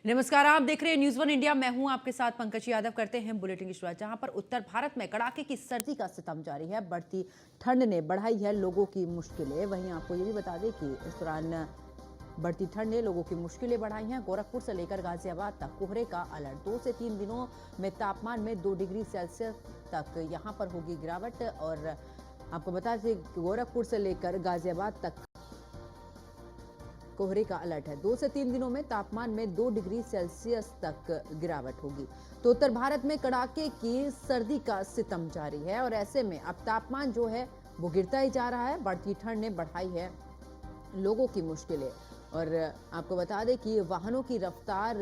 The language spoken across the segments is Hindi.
नमस्कार, आप देख रहे हैं न्यूज़ वन इंडिया। मैं हूं आपके साथ पंकज यादव। करते हैं बुलेटिन की शुरुआत। जहां पर उत्तर भारत में कड़ाके की सर्दी का सितम जारी है। बढ़ती ठंड ने बढ़ाई है लोगों की मुश्किलें। वहीं आपको ये भी बता दें कि इस दौरान बढ़ती ठंड ने लोगों की मुश्किलें बढ़ाई हैं। गोरखपुर से लेकर गाजियाबाद तक कोहरे का अलर्ट। 2 से 3 दिनों में तापमान में 2 डिग्री सेल्सियस तक यहां पर होगी गिरावट। और आपको बता दें कि गोरखपुर से लेकर गाजियाबाद तक कोहरे का अलर्ट है। 2 से 3 दिनों में तापमान में 2 डिग्री सेल्सियस तक गिरावट होगी। तो उत्तर भारत में कड़ाके की सर्दी का सितम जारी है और ऐसे में अब तापमान जो है वो गिरता ही जा रहा है। बढ़ती ठंड ने बढ़ाई है लोगों की मुश्किलें। और आपको बता दें कि वाहनों की रफ्तार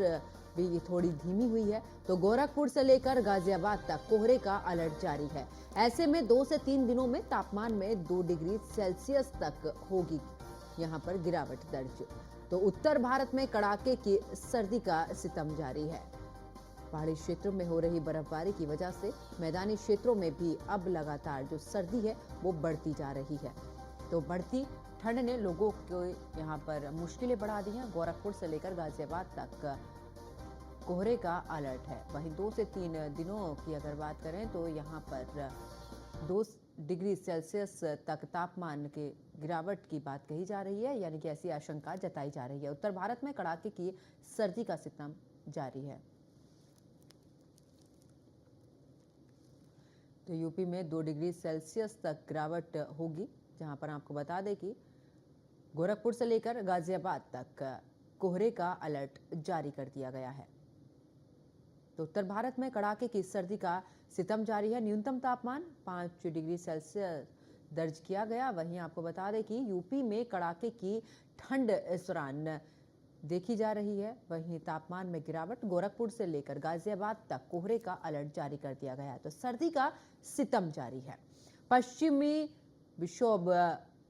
भी थोड़ी धीमी हुई है। तो गोरखपुर से लेकर गाजियाबाद तक कोहरे का अलर्ट जारी है। ऐसे में 2 से 3 दिनों में तापमान में 2 डिग्री सेल्सियस तक होगी यहां पर गिरावट दर्ज। तो उत्तर भारत में कड़ाके की सर्दी का सितम जारी है। पहाड़ी क्षेत्रों में हो रही बर्फबारी की वजह से मैदानी क्षेत्रों में भी अब लगातार जो सर्दी है वो बढ़ती जा रही है। तो बढ़ती ठंड ने लोगों को यहां पर मुश्किलें बढ़ा दी हैं। गोरखपुर से लेकर गाजियाबाद तक कोहरे का अलर्ट है। वहीं 2 से 3 दिनों की अगर बात करें तो यहां पर 2 डिग्री सेल्सियस तक तापमान के गिरावट की बात कही जा रही है, यानी कि ऐसी आशंका जताई जा रही है। उत्तर भारत में कड़ाके की सर्दी का सितम जारी है। तो यूपी में 2 डिग्री सेल्सियस तक गिरावट होगी। जहां पर आपको बता दें कि गोरखपुर से लेकर गाजियाबाद तक कोहरे का अलर्ट जारी कर दिया गया है। तो उत्तर भारत में कड़ाके की सर्दी का सितम जारी है। न्यूनतम तापमान 5 डिग्री सेल्सियस दर्ज किया गया। वहीं आपको बता दें कि यूपी में कड़ाके की ठंड इस दौरान देखी जा रही है। वहीं तापमान में गिरावट। गोरखपुर से लेकर गाजियाबाद तक कोहरे का अलर्ट जारी कर दिया गया है। तो सर्दी का सितम जारी है। पश्चिमी विक्षोभ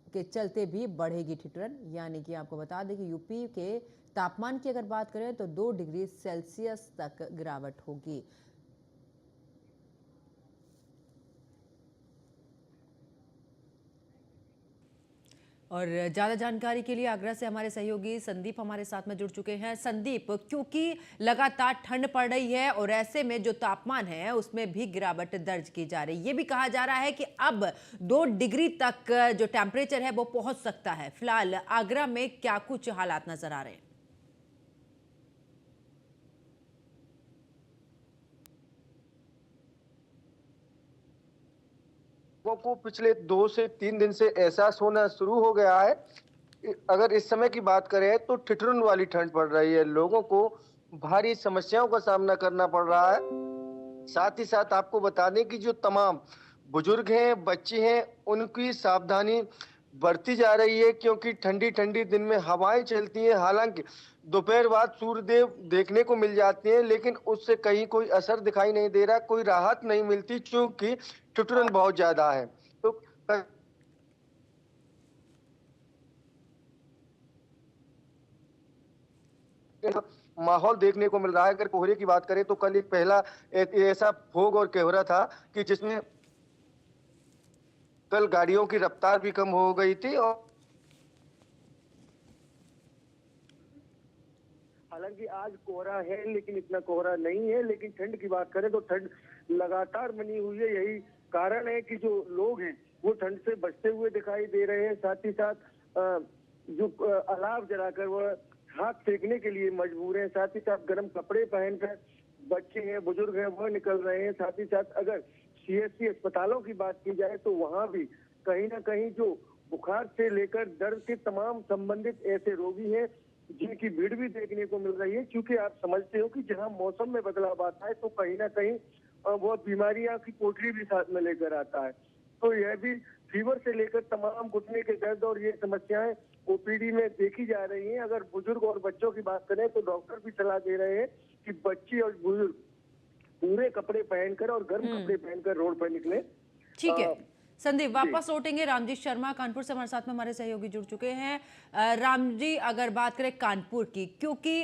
के चलते भी बढ़ेगी ठिठुरन, यानी कि आपको बता दें कि यूपी के तापमान की अगर बात करें तो 2 डिग्री सेल्सियस तक गिरावट होगी। और ज्यादा जानकारी के लिए आगरा से हमारे सहयोगी संदीप हमारे साथ में जुड़ चुके हैं। संदीप, क्योंकि लगातार ठंड पड़ रही है और ऐसे में जो तापमान है उसमें भी गिरावट दर्ज की जा रही है। ये भी कहा जा रहा है कि अब 2 डिग्री तक जो टेम्परेचर है वो पहुंच सकता है। फिलहाल आगरा में क्या कुछ हालात नजर आ रहे हैं? लोगों को पिछले 2 से 3 दिन से एहसास होना शुरू हो गया है। अगर इस समय की बात करें तो ठिठुरन वाली ठंड पड़ रही है। लोगों को भारी समस्याओं का सामना करना पड़ रहा है। साथ ही साथ आपको बता दें कि जो तमाम बुजुर्ग हैं, बच्चे हैं, उनकी सावधानी बढ़ती जा रही है, क्योंकि ठंडी ठंडी दिन में हवाएं चलती हैं। हालांकि दोपहर बाद सूर्यदेव देखने को मिल जाते हैं, लेकिन उससे कहीं कोई असर दिखाई नहीं दे रहा, कोई राहत नहीं मिलती, क्योंकि ठिठुरन बहुत ज्यादा है। तो माहौल देखने को मिल रहा है। अगर कोहरे की बात करें तो कल एक पहला ऐसा फोग और कोहरा था कि जिसमें कल गाड़ियों की रफ्तार भी कम हो गई थी। और हालांकि आज कोहरा है, लेकिन इतना कोहरा नहीं है। लेकिन ठंड की बात करें तो ठंड लगातार बनी हुई है। यही कारण है कि जो लोग हैं वो ठंड से बचते हुए दिखाई दे रहे हैं। साथ ही साथ जो अलाव जलाकर वह हाथ सेकने के लिए मजबूर है। साथ ही साथ गर्म कपड़े पहनकर बच्चे हैं, बुजुर्ग हैं, वह निकल रहे हैं। साथ ही साथ अगर सीएससी अस्पतालों की बात की जाए तो वहां भी कहीं ना कहीं जो बुखार से लेकर दर्द के तमाम संबंधित ऐसे रोगी हैं जिनकी भीड़ भी देखने को मिल रही है। क्योंकि आप समझते हो कि जहां मौसम में बदलाव आता है तो कहीं ना कहीं वो बीमारियां की पोटली भी साथ में लेकर आता है। तो यह भी फीवर से लेकर तमाम घुटने के दर्द और ये समस्याएं ओपीडी में देखी जा रही हैं। अगर बुजुर्ग और बच्चों की बात करें तो डॉक्टर भी सलाह दे रहे हैं कि बच्चे और बुजुर्ग पूरे कपड़े पहनकर और गर्म कपड़े पहनकर रोड पर निकले। ठीक है संदीप, वापस लौटेंगे। रामजी शर्मा कानपुर से हमारे साथ में हमारे सहयोगी जुड़ चुके हैं। रामजी, अगर बात करें कानपुर की, क्योंकि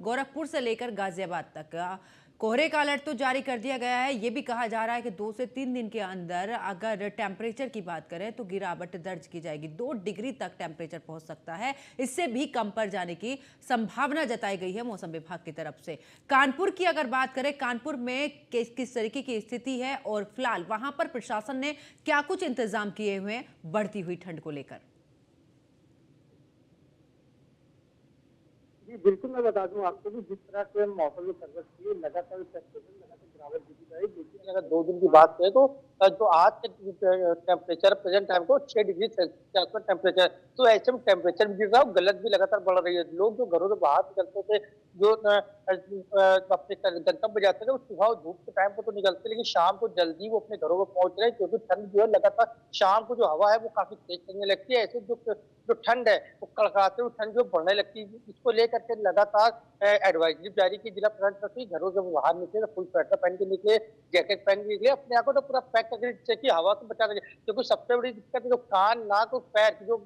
गोरखपुर से लेकर गाजियाबाद तक कोहरे का अलर्ट तो जारी कर दिया गया है। ये भी कहा जा रहा है कि 2 से 3 दिन के अंदर अगर टेम्परेचर की बात करें तो गिरावट दर्ज की जाएगी। 2 डिग्री तक टेम्परेचर पहुंच सकता है, इससे भी कम पर जाने की संभावना जताई गई है मौसम विभाग की तरफ से। कानपुर की अगर बात करें, कानपुर में किस तरीके की स्थिति है और फिलहाल वहां पर प्रशासन ने क्या कुछ इंतजाम किए हुए हैं बढ़ती हुई ठंड को लेकर। जी बिल्कुल, मैं बता दूं आपको भी जिस तरह से मौसम में प्रगति लगातार गिरावट दिखी जा रही है। लेकिन अगर 2 दिन की बात करें तो जो आज के टेम्परेचर प्रेजेंट टाइम को 6 डिग्री सेल्सियस के आसपास टेम्परेचर, तो ऐसे में टेम्परेचर भी गिर रहा है और गलत भी लगातार बढ़ रही है। लोग जो घरों से बाहर निकलते थे, जो अपने गंतव्य जाते थे, वो सुबह धूप के टाइम पर तो निकलते, लेकिन शाम को जल्दी वो अपने घरों में पहुंच रहे हैं, क्योंकि ठंड जो है लगातार शाम को जो हवा है वो काफी तेज चलने लगती है। ऐसे जो ठंड है वो कड़काते हुए ठंड जो बढ़ने लगती है, इसको लेकर के लगातार एडवाइजरी जारी की जिला प्रशासन की। घरों से बाहर निकले तो फुल स्वेटर पहन के निकले, जैकेट पहन के निकले, अपने आप को तो पूरा पैक करके, जिससे कि हवा से बचा रहे। क्योंकि सबसे बड़ी दिक्कत है जो कान, नाक और पैर की जो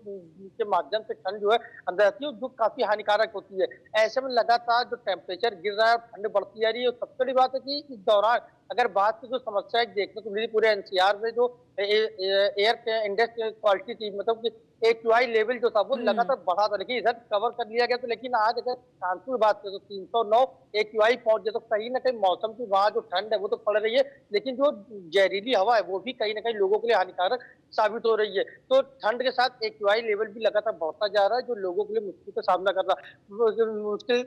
के माध्यम से ठंड जो है अंदर आती है, जो काफी हानिकारक होती है। ऐसे में लगातार जो टेम्परेचर गिर रहा है और ठंड बढ़ती जा रही है। सबसे बड़ी बात है कि इस दौरान अगर बात की जो समस्या देखने को मिली पूरे एनसीआर में, जो एयर इंडेक्स क्वालिटी थी, मतलब कि AQI लेवल जो था वो लगातार बढ़ा था, लेकिन इधर कवर कर लिया गया। तो लेकिन आज अगर कानपुर बात करें तो 309 AQI पहुंच गया। तो कहीं ना कहीं मौसम की वहां जो ठंड है वो तो पड़ रही है, लेकिन जो जहरीली हवा है वो भी कहीं ना कहीं लोगों के लिए हानिकारक साबित हो रही है। तो ठंड के साथ AQI लेवल भी लगातार बढ़ता जा रहा है, जो लोगों के लिए मुश्किल का सामना करना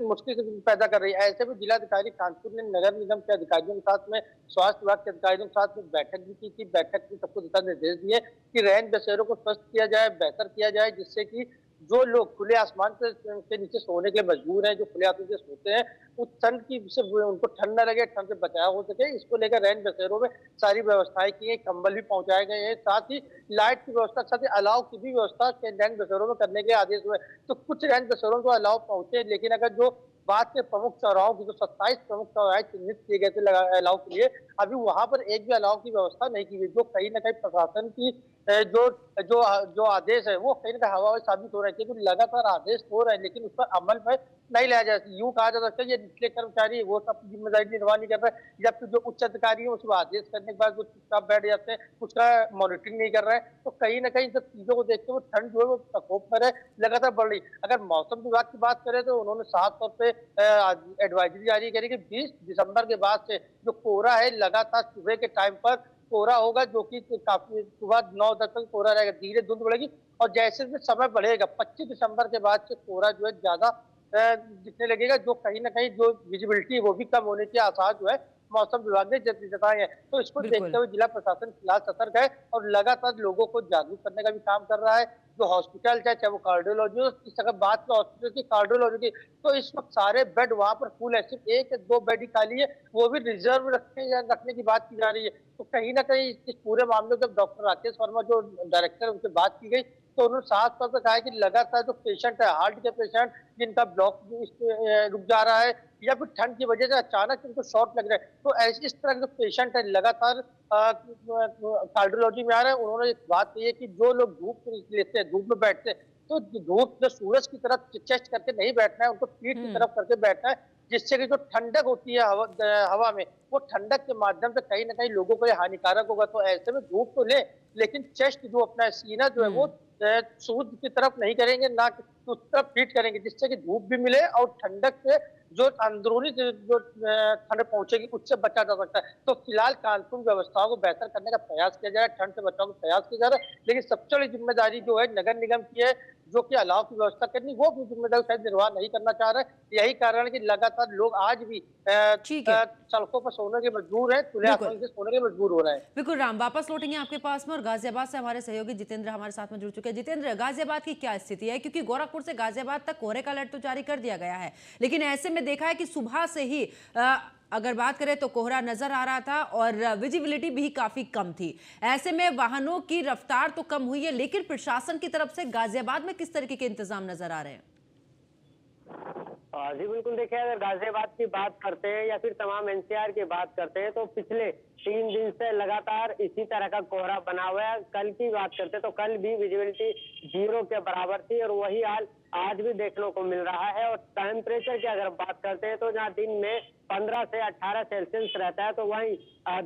मुश्किल पैदा कर रही है। ऐसे में जिलाधिकारी कानपुर ने नगर निगम के अधिकारियों के साथ में, स्वास्थ्य विभाग के अधिकारियों के साथ में बैठक भी की थी। बैठक में सबको दिशा निर्देश दिए कि रैन बसेरों को स्वस्थ किया जाए, बेहतर किया जाए, जिससे कि जो लोग खुले आसमान के नीचे सोने के लिए मजबूर हैं, जो खुले आसमान से सोते हैं, उस ठंड की से उनको ठंड न लगे, ठंड से बचाव हो सके, इसको लेकर रैन बसेरों में सारी व्यवस्थाएं की है। कंबल भी पहुंचाए गए हैं, साथ ही लाइट की व्यवस्था, साथ ही अलाव की भी व्यवस्था रैन बसेरों में करने के आदेश हुए। तो कुछ रैन बसेरों को अलाव पहुंचे, लेकिन अगर जो बात के प्रमुख चौराहों की, जो 27 प्रमुख चौराहे चिन्हित किए गए थे अलाव के लिए, अभी वहां पर एक भी अलाव की व्यवस्था नहीं की गई, जो कहीं ना कहीं प्रशासन की जो जो जो आदेश है वो कहीं ना कहीं हवा में साबित हो रहा है। क्योंकि लगातार आदेश हो रहे हैं, लेकिन उस पर अमल में नहीं लाया जा सकता। यूं कहा जा सकता है ये निचले कर्मचारी वो सब जिम्मेदारी निर्वाह नहीं कर रहे, या फिर जो उच्च अधिकारी है उसको आदेश करने के बाद वो चुपचाप बैठ जाते हैं, उसका मॉनिटरिंग नहीं कर रहे हैं। तो कहीं ना कहीं सब चीजों को देखते हुए ठंड जो है वो प्रकोप में है, लगातार बढ़ रही। अगर मौसम विभाग की बात करें तो उन्होंने साफ तौर पर एडवाइजरी जारी करी कि 20 दिसंबर के बाद से जो कोहरा है लगातार सुबह के टाइम पर कोहरा होगा, जो कि काफी सुबह 9-10 तक कोहरा रहेगा, धीरे धुंध बढ़ेगी। और जैसे जैसे समय बढ़ेगा 25 दिसंबर के बाद से कोहरा जो है ज्यादा दिखने लगेगा, जो कहीं ना कहीं जो विजिबिलिटी है वो भी कम होने के आसार जो है मौसम विभाग ने जताए हैं। तो इसको देखते हुए जिला प्रशासन फिलहाल सतर्क है और लगातार लोगों को जागरूक करने का भी काम कर रहा है। जो हॉस्पिटल चाहे वो कार्डियोलॉजी हो, इस अगर बात की हॉस्पिटल की, कार्डियोलॉजी की, तो इस वक्त सारे बेड वहां पर फुल है, सिर्फ 1 या 2 बेड ही खाली है, वो भी रिजर्व रखने की बात की जा रही है। तो कहीं ना कहीं इस पूरे मामले में जब डॉक्टर राकेश वर्मा जो डायरेक्टर उनसे बात की गई, तो उन्होंने साफ तौर पर कहा कि लगातार जो पेशेंट है, हार्ट के पेशेंट जिनका ब्लॉक रुक जा रहा है, या फिर ठंड की वजह से अचानक इनको शॉर्ट लग रहा है, तो ऐसे इस तरह के जो पेशेंट है लगातार कार्डियोलॉजी में आ रहे हैं। उन्होंने एक बात कही है कि जो लोग धूप लेते हैं, धूप में बैठते हैं, तो धूप जो सूरज की तरफ चेस्ट करके नहीं बैठना है, उनको पीठ की तरफ करके बैठना है, जिससे कि जो ठंडक होती है हवा में, वो ठंडक के माध्यम से कहीं ना कहीं लोगों को ये हानिकारक होगा। तो ऐसे में धूप तो ले, लेकिन चेस्ट जो अपना सीना जो है वो सूर्य की तरफ नहीं करेंगे, ना उस तरफ पीठ करेंगे, जिससे कि धूप भी मिले और ठंडक से जो अंदरूनी जो ठंड पहुंचेगी उससे बचा जा सकता है। तो फिलहाल कानून व्यवस्थाओं को बेहतर करने का प्रयास किया जा रहा है, ठंड से बचाव का प्रयास किया जा रहा है, लेकिन सबसे बड़ी जिम्मेदारी जो है नगर निगम की है, जो कि अलाव की व्यवस्था करनी, वो भी जिम्मेदारी शायद निर्वाह नहीं करना चाह रहे। यही कारण है कि लगातार लोग आज भी सड़कों पर सोने के मजबूर है, खुले आसमान से सोने के मजबूर हो रहे हैं। बिल्कुल राम, वापस लौटेंगे आपके पास में और गाजियाबाद से हमारे सहयोगी जितेंद्र हमारे साथ में जुड़ चुके हैं। जितेंद्र, गाजियाबाद की क्या स्थिति है? क्योंकि गोरखपुर से गाजियाबाद तक कोहरे का अलर्ट तो जारी कर दिया गया है, लेकिन ऐसे में देखा है कि सुबह से ही अगर बात करें तो कोहरा नजर आ रहा था और विजिबिलिटी भी काफी कम थी। ऐसे में वाहनों की रफ्तार तो कम हुई है, लेकिन प्रशासन की तरफ से गाजियाबाद में किस तरीके के इंतजाम नजर आ रहे हैं? जी बिल्कुल, देखिए अगर गाजियाबाद की बात करते हैं या फिर तमाम एनसीआर की बात करते हैं तो पिछले 3 दिन से लगातार इसी तरह का कोहरा बना हुआ है। कल की बात करते हैं तो कल भी विजिबिलिटी 0 के बराबर थी और वही हाल आज भी देखने को मिल रहा है। और टेम्परेचर की अगर बात करते हैं तो जहाँ दिन में 15 से 18 सेल्सियस रहता है तो वहीं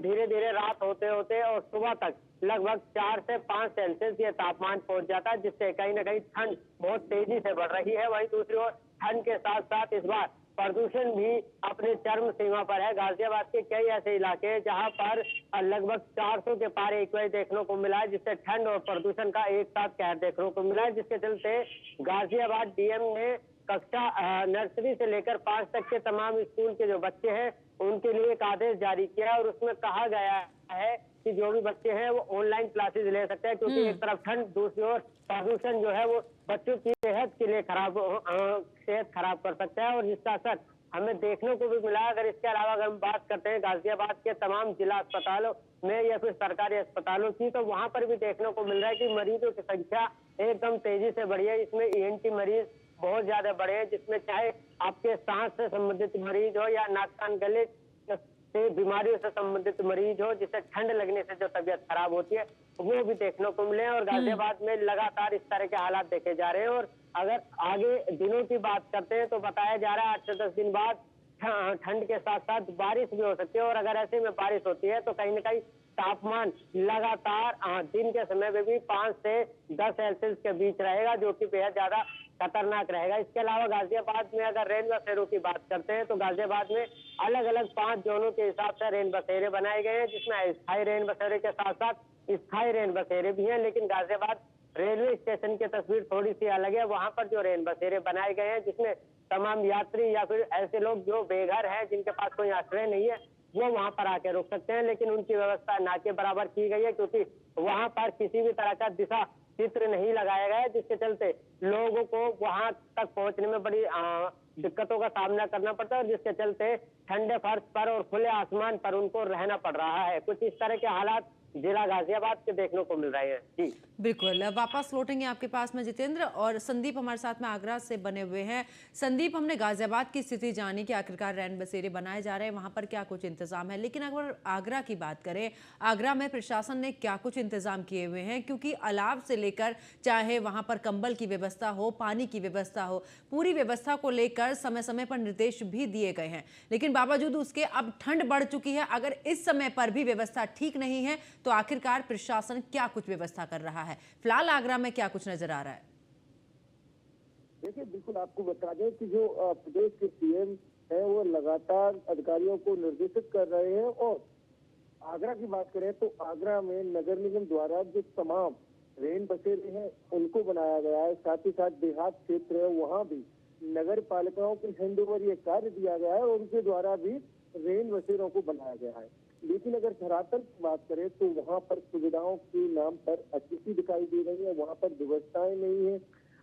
धीरे धीरे रात होते होते और सुबह तक लगभग 4 से 5 सेल्सियस ये तापमान पहुंच जाता है, जिससे कहीं ना कहीं ठंड बहुत तेजी से बढ़ रही है। वहीं दूसरी ओर ठंड के साथ साथ इस बार प्रदूषण भी अपने चरम सीमा पर है। गाजियाबाद के कई ऐसे इलाके हैं जहां पर लगभग 400 के पार एक बार देखने को मिला है, जिससे ठंड और प्रदूषण का एक साथ कहर देखने को मिला है, जिसके चलते गाजियाबाद डीएम ने कक्षा नर्सरी से लेकर 5 तक के तमाम स्कूल के जो बच्चे हैं उनके लिए एक आदेश जारी किया और उसमें कहा गया है कि जो भी बच्चे हैं वो ऑनलाइन क्लासेस ले सकते हैं, क्योंकि एक तरफ ठंड, दूसरी ओर प्रदूषण जो है वो बच्चों की सेहत के लिए सेहत खराब कर सकता है और जिसका असर हमें देखने को भी मिला है। अगर इसके अलावा अगर हम बात करते हैं गाजियाबाद के तमाम जिला अस्पतालों में या फिर सरकारी अस्पतालों की, तो वहां पर भी देखने को मिल रहा है कि मरीजों की संख्या एकदम तेजी से बढ़ी है। इसमें ईएनटी मरीज बहुत ज्यादा बढ़े हैं, जिसमें चाहे आपके सांस से संबंधित मरीज हो या नाक कान गले से बीमारियों से संबंधित मरीज हो, जिससे ठंड लगने से जो तबीयत खराब होती है वो भी देखने को मिले। और गाजियाबाद में लगातार इस तरह के हालात देखे जा रहे हैं। और अगर आगे दिनों की बात करते हैं तो बताया जा रहा है 8 से 10 दिन बाद ठंड के साथ साथ बारिश भी हो सकती है। और अगर ऐसे में बारिश होती है तो कहीं ना कहीं तापमान लगातार दिन के समय में भी 5 से 10 सेल्सियस के बीच रहेगा, जो कि बेहद ज्यादा खतरनाक रहेगा। इसके अलावा गाजियाबाद में अगर रेन बसेरों की बात करते हैं तो गाजियाबाद में अलग अलग 5 जोनों के हिसाब से रेन बसेरे बनाए गए हैं, जिसमें अस्थायी रेन बसेरे के साथ साथ स्थायी रेन बसेरे भी हैं। लेकिन गाजियाबाद रेलवे स्टेशन की तस्वीर थोड़ी सी अलग है। वहां पर जो रेन बसेरे बनाए गए हैं जिसमें तमाम यात्री या फिर ऐसे लोग जो बेघर हैं, जिनके पास कोई आश्रय नहीं है, वो वहां पर आके रुक सकते हैं। लेकिन उनकी व्यवस्था ना के बराबर की गई है, क्योंकि वहां पर किसी भी तरह का दिशा चित्र नहीं लगाया गया है, जिसके चलते लोगों को वहां तक पहुंचने में बड़ी दिक्कतों का सामना करना पड़ता है, जिसके चलते ठंडे फर्श पर और खुले आसमान पर उनको रहना पड़ रहा है। कुछ इस तरह के हालात जिला गाजियाबाद के देखने को मिल रहे हैं। जी बिल्कुल, वापस लौटेंगे आपके पास में जितेंद्र, और संदीप हमारे साथ में आगरा से बने हुए हैं। संदीप, हमने गाजियाबाद की स्थिति जानी कि आखिरकार रैन बसेरे बनाए जा रहे हैं, वहां पर क्या कुछ इंतजाम है, लेकिन अगर आगरा की बात करें, आगरा में प्रशासन ने क्या कुछ इंतजाम किए हुए हैं? क्योंकि अलाव से लेकर चाहे वहां पर कंबल की व्यवस्था हो, पानी की व्यवस्था हो, पूरी व्यवस्था को लेकर समय समय पर निर्देश भी दिए गए हैं, लेकिन बावजूद उसके अब ठंड बढ़ चुकी है। अगर इस समय पर भी व्यवस्था ठीक नहीं है तो आखिरकार प्रशासन क्या कुछ व्यवस्था कर रहा है? फिलहाल आगरा में क्या कुछ नजर आ रहा है? देखिए, बिल्कुल आपको बता दें कि जो प्रदेश के सीएम है वो लगातार अधिकारियों को निर्देशित कर रहे हैं। और आगरा की बात करें तो आगरा में नगर निगम द्वारा जो तमाम रेन बसेरे हैं उनको बनाया गया है। साथ ही साथ देहात क्षेत्र है वहाँ भी नगर पालिकाओं को हैंडओवर ये कार्य दिया गया है और उनके द्वारा भी रेन बसेरों को बनाया गया है। लेकिन अगर धरातल की बात करें तो वहाँ पर सुविधाओं के नाम पर अतिथि दिखाई दे रही है, वहाँ पर व्यवस्थाएं नहीं है।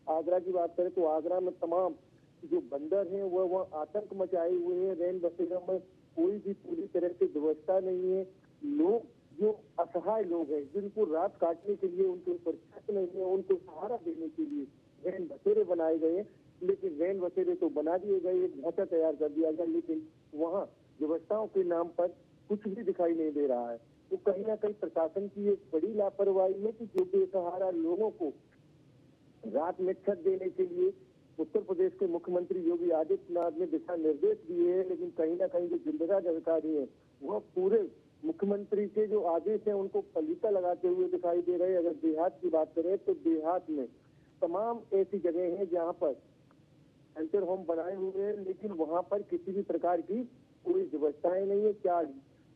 आगरा की बात करें तो आगरा में तमाम जो बंदर हैं वो वहाँ आतंक मचाए हुए हैं। रेन बसेरों में कोई भी पूरी तरह से व्यवस्था नहीं है। लोग जो असहाय लोग हैं, जिनको रात काटने के लिए उनके ऊपर छत नहीं है, उनको सहारा देने के लिए रेन बसेरे बनाए गए। लेकिन रेन बसेरे तो बना दिए गए, एक ढांचा तैयार कर दिया गया, लेकिन वहाँ व्यवस्थाओं के नाम पर कुछ भी दिखाई नहीं दे रहा है। तो कहीं ना कहीं प्रशासन की एक बड़ी लापरवाही है कि जो बेसहारा लोगों को रात में छत देने के लिए उत्तर प्रदेश के मुख्यमंत्री योगी आदित्यनाथ ने दिशा निर्देश दिए हैं, लेकिन कहीं ना कहीं जो जिम्मेदार अधिकारी हैं वह पूरे मुख्यमंत्री के जो आदेश हैं उनको पलीता लगाते हुए दिखाई दे रहे हैं। अगर देहात की बात करें तो देहात में तमाम ऐसी जगह हैं जहाँ पर शेल्टर होम बनाए हुए हैं, लेकिन वहाँ पर किसी भी प्रकार की कोई व्यवस्थाएं नहीं है। क्या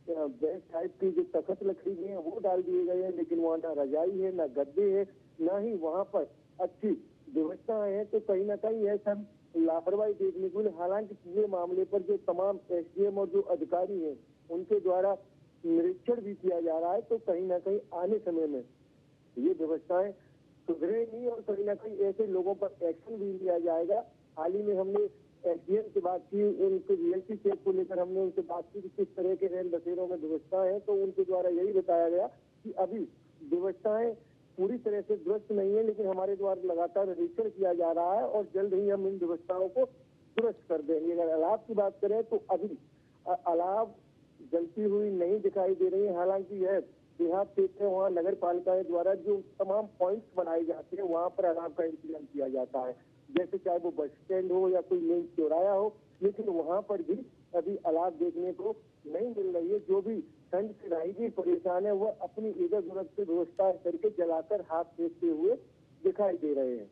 बेड टाइप की जो तख्त लकड़ी के हैं वो डाल दिए गए हैं, लेकिन वहाँ ना रजाई है, ना गद्दे है, ना ही वहाँ पर अच्छी व्यवस्थाएं हैं। तो कहीं ना कहीं यह सब लापरवाही देखने को मिली। हालांकि पूरे मामले पर जो तमाम एसडीएम और जो अधिकारी हैं उनके द्वारा निरीक्षण भी किया जा रहा है। तो कहीं ना कहीं आने समय में ये व्यवस्थाएं सुधरेगी और कहीं ना कहीं ऐसे लोगों पर एक्शन भी लिया जाएगा। हाल ही में हमने एसडीएम से बात की, उनके रियलिटी चेक को लेकर हमने उनसे बात की कि किस तरह के रेल बसेरों में व्यवस्था है। तो उनके द्वारा यही बताया गया कि अभी व्यवस्थाएं पूरी तरह से दुरुस्त नहीं है, लेकिन हमारे द्वारा लगातार निरीक्षण किया जा रहा है और जल्द ही हम इन व्यवस्थाओं को दुरुस्त कर देंगे। अगर अलाव की बात करें तो अभी अलाव जलती हुई नहीं दिखाई दे रही है। हालांकि यह देहात क्षेत्र है, वहाँ नगर पालिका द्वारा जो तमाम पॉइंट्स बनाए जाते हैं वहाँ पर अलाव का इंतजाम किया जाता है, जैसे चाहे वो बस स्टैंड हो या कोई मेन चौराया हो, लेकिन वहाँ पर भी अभी अलाव देखने को नहीं मिल रही है। जो भी ठंड से राहगीर परेशान है वह अपनी इधर उधर से व्यवस्था करके जलाकर हाथ फेंकते हुए दिखाई दे रहे हैं।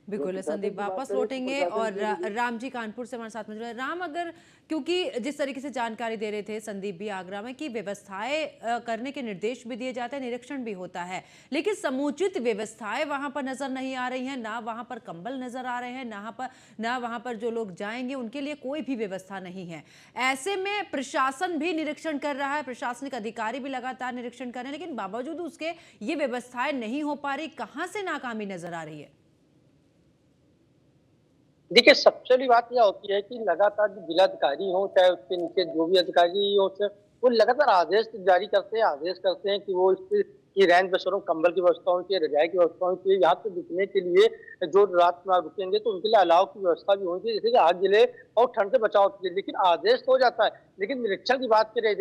बिल्कुल संदीप, वापस लौटेंगे और राम जी कानपुर से हमारे साथ में जुड़े हैं। राम, अगर क्योंकि जिस तरीके से जानकारी दे रहे थे संदीप भी आगरा में कि व्यवस्थाएं करने के निर्देश भी दिए जाते हैं, निरीक्षण भी होता है, लेकिन समुचित व्यवस्थाएं वहां पर नजर नहीं आ रही हैं, ना वहां पर कंबल नजर आ रहे हैं, ना वहां पर जो लोग जाएंगे उनके लिए कोई भी व्यवस्था नहीं है। ऐसे में प्रशासन भी निरीक्षण कर रहा है, प्रशासनिक अधिकारी भी लगातार निरीक्षण कर रहे हैं, लेकिन बावजूद उसके ये व्यवस्थाएं नहीं हो पा रही। कहां से नाकामी नजर आ रही है? देखिए, सबसे बड़ी बात यह होती है कि लगातार जो जिलाधिकारी हो, चाहे उसके नीचे जो भी अधिकारी हो, वो लगातार आदेश जारी करते हैं कि वो इसकी रैन बसेरों कंबल की व्यवस्था होनी चाहिए, रजाई की व्यवस्था होनी चाहिए। यहाँ पे रुकने के लिए जो रात में रुकेंगे तो उनके लिए अलाव की व्यवस्था भी होनी चाहिए, जैसे कि आग जले और ठंड से बचाव के लिए। लेकिन आदेश तो हो जाता है, लेकिन निरीक्षण की बात करें,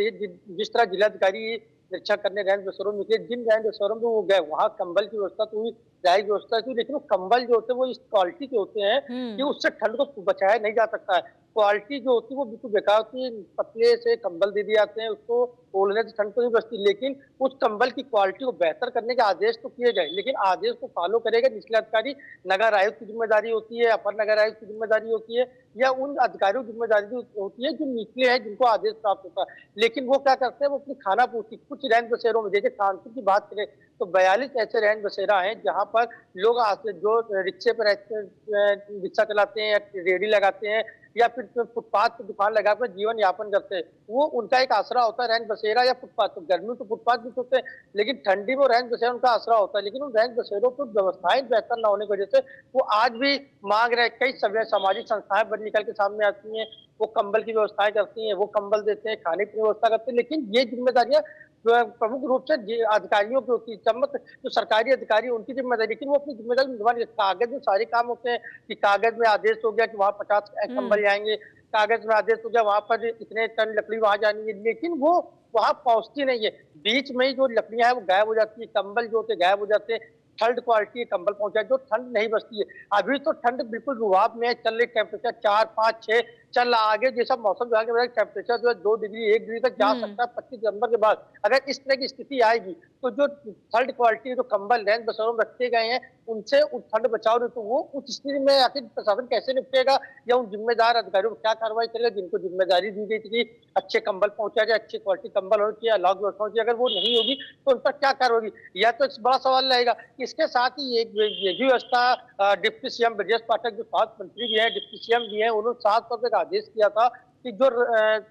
जिस तरह जिलाधिकारी निरीक्षण करने रैन बसेरों में निकले, जिन रैन बसेरों में वो गए वहाँ कंबल की व्यवस्था तो हुई, रजाई की व्यवस्था थी, लेकिन वो कंबल जो होते हैं वो इस क्वालिटी के होते हैं कि उससे ठंड को बचाया नहीं जा सकता है। क्वालिटी जो होती है वो बिल्कुल बेकार होती है। पतले से कंबल दे दिए जाते हैं, उसको ओढ़ने से ठंड तो नहीं बचती, लेकिन उस कंबल की क्वालिटी को बेहतर करने के आदेश तो किए गए, लेकिन आदेश को फॉलो करेगा निचले अधिकारी। नगर आयुक्त की जिम्मेदारी होती है, अपर नगर आयुक्त की जिम्मेदारी होती है, या उन अधिकारियों की जिम्मेदारी होती है जो निचले हैं, जिनको आदेश प्राप्त होता है। लेकिन वो क्या करते हैं, वो अपनी खाना पूर्ति कुछ रैन बसेरों में, जैसे कानपुर की बात करें तो 42 ऐसे रैन बसेरा हैं जहां पर लोग जो रिक्शे पर रहते हैं, रिक्शा चलाते हैं या रेहड़ी लगाते हैं या फिर फुटपाथ पर दुकान लगाकर जीवन यापन करते हैं, वो उनका एक आसरा होता है रैन बसेरा या फुटपाथ। तो गर्मी तो फुटपाथ भी होते हैं, लेकिन ठंडी में रैन बसेरा उनका आसरा होता है। लेकिन उन रैन बसेरों पर व्यवस्थाएं बेहतर न होने की वजह से वो आज भी मांग रहे। कई सामाजिक संस्थाएं बन निकल के सामने आती हैं, वो कंबल की व्यवस्थाएं करती हैं, वो कंबल देते हैं, खाने की व्यवस्था करते हैं, लेकिन ये जिम्मेदारियां प्रमुख रूप से अधिकारियों की होती है। चमक जो सरकारी अधिकारी उनकी जिम्मेदारी, लेकिन वो अपनी जिम्मेदारी निभाने। कागज में सारे काम होते हैं कि कागज में आदेश हो गया कि वहाँ 50 कंबल जाएंगे, कागज में आदेश हो गया वहां पर इतने टन लकड़ी वहां जानी है, लेकिन वो वहां पहुंचती नहीं है। बीच में ही जो लकड़ियां हैं वो गायब हो जाती है, कंबल जो होते गायब हो जाते हैं, थर्ड क्वालिटी कंबल पहुंचा जो ठंड नहीं बचती है। अभी तो ठंड बिल्कुल रुआब में चल रही, टेम्परेचर 4, 5, 6 चल रहा। आगे जैसा मौसम विभाग के बताया टेम्परेचर जो है 2 डिग्री 1 डिग्री तक जा सकता है 25 दिसंबर के बाद। अगर इस तरह की स्थिति आएगी तो जो थर्ड क्वालिटी जो कंबल रैन बसेरों में रखे गए हैं उनसे ठंड बचाओ नहीं तो वो उस स्थिति में आखिर प्रशासन कैसे निपटेगा, या उन जिम्मेदार अधिकारियों को क्या कार्रवाई करेगा जिनको जिम्मेदारी दी गई थी कि अच्छे कंबल पहुंचा जाए, अच्छी क्वालिटी कंबल होनी चाहिए, अलाव व्यवस्था होनी चाहिए। अगर वो नहीं होगी तो उन पर क्या कार्रवाई होगी, या तो एक बड़ा सवाल रहेगा। इसके साथ ही ये भी व्यवस्था डिप्टी सीएम ब्रजेश पाठक जो स्वास्थ्य मंत्री भी है, डिप्टी सीएम भी है, उन्होंने साफ तौर पर आदेश किया था कि जो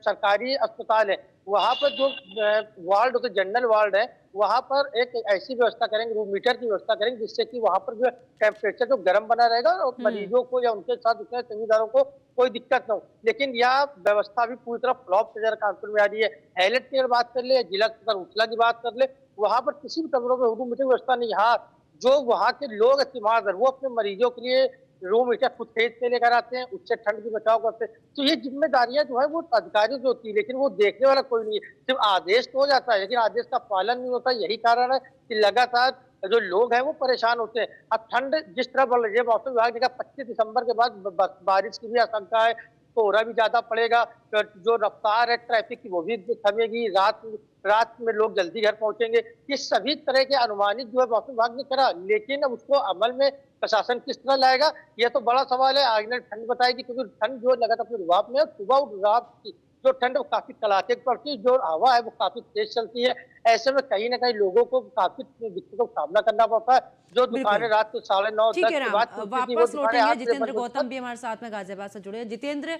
सरकारी अस्पताल है वहां पर जो वार्ड होते जनरल वार्ड है वहां पर एक ऐसी व्यवस्था करेंगे, रूम मीटर की व्यवस्था करेंगे, जिससे कि वहां पर जो टेम्परेचर जो गर्म बना रहेगा और मरीजों को या उनके साथ दूसरे सेवादारों को कोई दिक्कत न हो। लेकिन यह व्यवस्था भी पूरी तरह फ्लॉप नजर कानपुर में आ रही है। हैलेट की बात कर ले, जिला अस्पताल उछला की बात कर ले, वहां पर किसी भी कमरों में रूम मीटर व्यवस्था नहीं। हाँ, जो वहां के लोग इस्तेमाल वो अपने मरीजों के लिए रूम मीटर खुद खरीद के लेकर आते हैं, उससे ठंड की बचाव करते हैं। तो ये जिम्मेदारियां जो है वो अधिकारियों की होती है, लेकिन वो देखने वाला कोई नहीं है। सिर्फ आदेश तो हो जाता है लेकिन आदेश का पालन नहीं होता। यही कारण है कि लगातार जो लोग हैं वो परेशान होते हैं। अब ठंड जिस तरह बढ़ रही है, मौसम विभाग ने कहा 25 दिसंबर के बाद बारिश की भी आशंका है, कोहरा भी ज्यादा पड़ेगा, जो रफ्तार है ट्रैफिक की वो भी थमेगी, रात में लोग जल्दी घर पहुंचेंगे। ये सभी तरह के अनुमानित जो है मौसम विभाग ने करा, लेकिन अब उसको अमल में प्रशासन किस तरह लाएगा यह तो बड़ा सवाल है। आगे ठंड बताएगी, क्योंकि ठंड जो लगातार अपने रुआब में, सुबह रात की जो ठंड वो काफी कड़ाके की पड़ती है, जो हवा है वो काफी तेज चलती है। ऐसे में कहीं ना कहीं लोगों को काफी दिक्कतों का सामना करना पड़ता है। जो दुकानें रात को 9:30 10 के बाद वापस लौटेंगे। जितेंद्र गौतम भी हमारे साथ में गाजियाबाद से जुड़े हैं। जितेंद्र,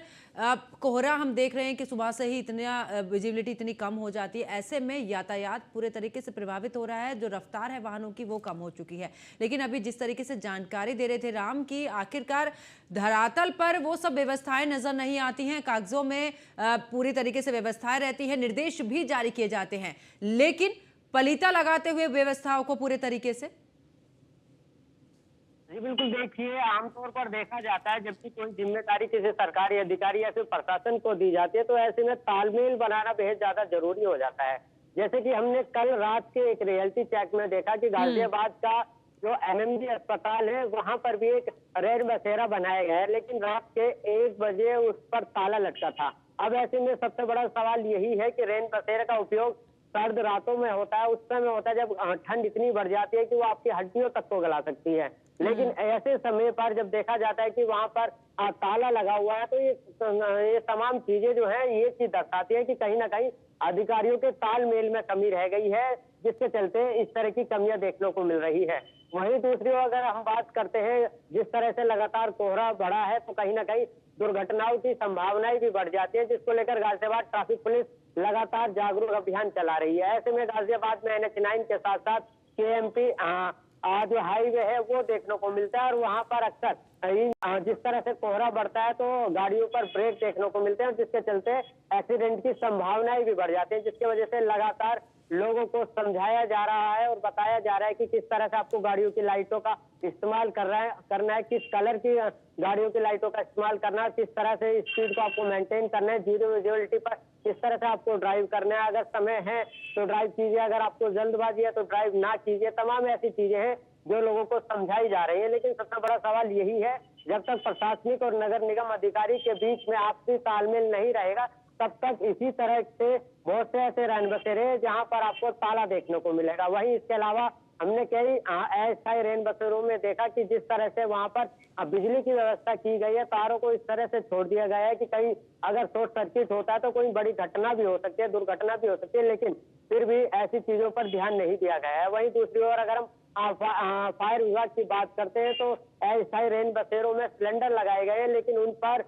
कोहरा हम देख रहे हैं कि सुबह से ही इतना विजिबिलिटी इतनी कम हो जाती है, ऐसे में यातायात पूरे तरीके से प्रभावित हो रहा है, जो रफ्तार है वाहनों की वो कम हो चुकी है। लेकिन अभी जिस तरीके से जानकारी दे रहे थे राम की, आखिरकार धरातल पर वो सब व्यवस्थाएं नजर नहीं आती हैं। कागजों में पूरी तरीके से व्यवस्थाएं रहती है, निर्देश भी जारी किए जाते हैं, लेकिन पलीता लगाते हुए व्यवस्थाओं को पूरे तरीके से। जी बिल्कुल, देखिए आमतौर पर देखा जाता है जबकि कोई जिम्मेदारी किसी सरकारी अधिकारी या फिर प्रशासन को दी जाती है तो ऐसे में तालमेल बनाना बेहद ज्यादा जरूरी हो जाता है। जैसे कि हमने कल रात के एक रियलिटी चेक में देखा कि गाजियाबाद का जो एमएमजी अस्पताल है वहां पर भी एक रेड बसेरा बनाया गया है, लेकिन रात के 1 बजे उस पर ताला लटका था। अब ऐसे में सबसे बड़ा सवाल यही है कि रेन बसेरे का उपयोग सर्द रातों में होता है, उस समय होता है जब ठंड इतनी बढ़ जाती है कि वो आपकी हड्डियों तक को गला सकती है। लेकिन ऐसे समय पर जब देखा जाता है कि वहां पर ताला लगा हुआ है तो ये तमाम चीजें जो है ये चीज दर्शाती है कि कहीं ना कहीं अधिकारियों के तालमेल में कमी रह गई है, जिसके चलते इस तरह की कमियां देखने को मिल रही है। वहीं दूसरी ओर अगर हम बात करते हैं, जिस तरह से लगातार कोहरा बढ़ा है तो कहीं ना कहीं दुर्घटनाओं की संभावनाएं भी बढ़ जाती है, जिसको लेकर गाजियाबाद ट्रैफिक पुलिस लगातार जागरूक अभियान चला रही है। ऐसे में गाजियाबाद में NH9 के साथ साथ KMP जो हाईवे है वो देखने को मिलता है और वहां पर अक्सर जिस तरह से कोहरा बढ़ता है तो गाड़ियों पर ब्रेक देखने को मिलते हैं, जिसके चलते एक्सीडेंट की संभावनाएं भी बढ़ जाती है, जिसकी वजह से लगातार लोगों को समझाया जा रहा है और बताया जा रहा है कि किस तरह से आपको गाड़ियों की लाइटों का इस्तेमाल करना है, किस कलर की गाड़ियों की लाइटों का इस्तेमाल करना है, किस तरह से स्पीड को आपको मेंटेन करना है, जीरो विजिबिलिटी पर किस तरह से आपको ड्राइव करना है। अगर समय है तो ड्राइव कीजिए, अगर आपको जल्दबाजी है तो ड्राइव ना कीजिए। तमाम ऐसी चीजें हैं जो लोगों को समझाई जा रही है, लेकिन सबसे बड़ा सवाल यही है जब तक प्रशासनिक और नगर निगम अधिकारी के बीच में आपसी तालमेल नहीं रहेगा तब तक इसी तरह से बहुत से ऐसे रैन बसेरे जहां पर आपको ताला देखने को मिलेगा। वहीं इसके अलावा हमने कई अस्थायी रेन बसेरों में देखा कि जिस तरह से वहां पर बिजली की व्यवस्था की गई है, तारों को इस तरह से छोड़ दिया गया है कि कहीं अगर शॉर्ट सर्किट होता है तो कोई बड़ी घटना भी हो सकती है, दुर्घटना भी हो सकती है, लेकिन फिर भी ऐसी चीजों पर ध्यान नहीं दिया गया है। वहीं दूसरी ओर अगर हम फायर विभाग की बात करते हैं तो अस्थायी रेन बसेरों में सिलेंडर लगाए गए हैं, लेकिन उन पर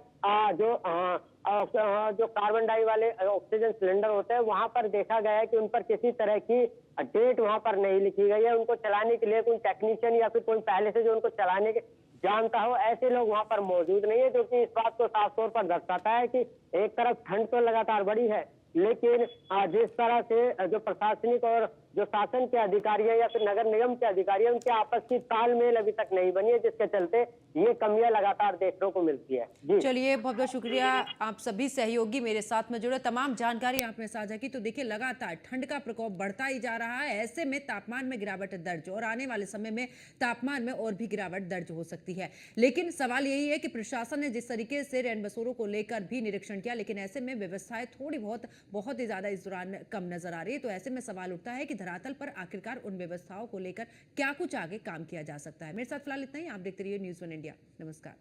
जो कार्बन डाई वाले ऑक्सीजन सिलेंडर होते हैं वहां पर देखा गया है कि उन पर किसी तरह की डेट वहां पर नहीं लिखी गई है। उनको चलाने के लिए कोई टेक्नीशियन या फिर कोई पहले से जो उनको चलाने के जानता हो ऐसे लोग वहां पर मौजूद नहीं है, जो कि इस बात को साफ तौर पर दर्शाता है कि एक तरफ ठंड तो लगातार बढ़ी है, लेकिन जिस तरह से जो प्रशासनिक और जो शासन के अधिकारी है या फिर नगर निगम के अधिकारी है उनके आपस की तालमेल अभी तक नहीं बनी है, जिसके चलते ये कमियां लगातार देखने को मिलती है। जी चलिए, बहुत बहुत शुक्रिया। आप सभी सहयोगी मेरे साथ में जुड़े, तमाम जानकारी आपने साझा की। तो देखिए, लगातार ठंड का प्रकोप बढ़ता ही जा रहा है, ऐसे में तापमान में गिरावट दर्ज और आने वाले समय में तापमान में और भी गिरावट दर्ज हो सकती है। लेकिन सवाल यही है कि प्रशासन ने जिस तरीके से रैन बसेरों को लेकर भी निरीक्षण किया, लेकिन ऐसे में व्यवस्थाएं थोड़ी बहुत ही ज्यादा इस दौरान कम नजर आ रही है। तो ऐसे में सवाल उठता है कि धरातल पर आखिरकार उन व्यवस्थाओं को लेकर क्या कुछ आगे काम किया जा सकता है। मेरे साथ फिलहाल इतना ही। आप देखते रहिए न्यूज़ 1 इंडिया। नमस्कार।